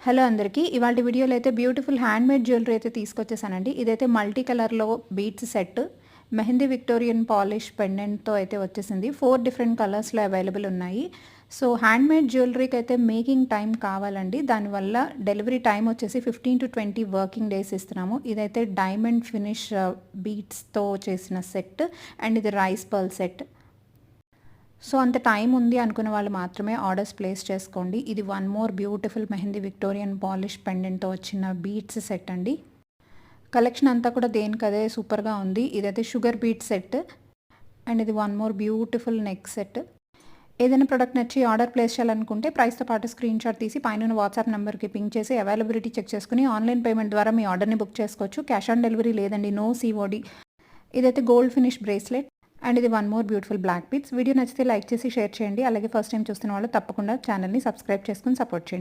Hello అందరికీ ఇవాళ వీడియోలో అయితే బ్యూటిఫుల్ హ్యాండ్మేడ్ జ్యువెలరీ అయితే తీసుకొచ్చేసానండి. ఇదైతే మల్టీ కలర్లో beads set mehndi Victorian polish పెండెంట్తో అయితే వచ్చేసింది. 4 డిఫరెంట్ కలర్స్లో అవైలబుల్ ఉన్నాయి. సో హ్యాండ్మేడ్ జ్యువెలరీకి అయితే మేకింగ్ టైం కావాలండి. దానివల్ల డెలివరీ టైం వచ్చేసి 15 to 20 వర్కింగ్ డేస్ ఇస్తున్నాము. ఇదైతే డైమండ్ ఫినిష్ బీడ్స్తో చేసిన సెట్ అండ్ ఇది రైస్ పర్ల్ సెట్. సో అంత టైం ఉంది అనుకున్న వాళ్ళు మాత్రమే ఆర్డర్స్ ప్లేస్ చేసుకోండి. ఇది one more beautiful mehndi Victorian polish పెండెంట్తో వచ్చిన బీడ్స్ సెట్ అండి. కలెక్షన్ అంతా కూడా దేనికదే సూపర్గా ఉంది. ఇదైతే షుగర్ బీడ్ సెట్ అండ్ ఇది one more beautiful neck set. ఏదైనా ప్రోడక్ట్ నచ్చి ఆర్డర్ ప్లేస్ చేయాలనుకుంటే ప్రైస్తో పాటు స్క్రీన్ షాట్ తీసి పైన వాట్సాప్ నెంబర్కి పింక్ చేసి అవైలబిలిటీ చెక్ చేసుకుని ఆన్లైన్ పేమెంట్ ద్వారా మీ ఆర్డర్ని బుక్ చేసుకోవచ్చు. క్యాష్ ఆన్ డెలివరీ లేదండి, నో COD. ఇదైతే గోల్డ్ ఫినిష్ బ్రేస్లెట్ అండ్ ఇది one more beautiful black beads. Video నచ్చితే లైక్ చేసి షేర్ చేయండి. అలాగే ఫస్ట్ టైం చూస్తున్న వాళ్ళు తప్పకుండా ఛానల్ని సబ్స్క్రైబ్ చేసుకుని సపోర్ట్ చేయండి.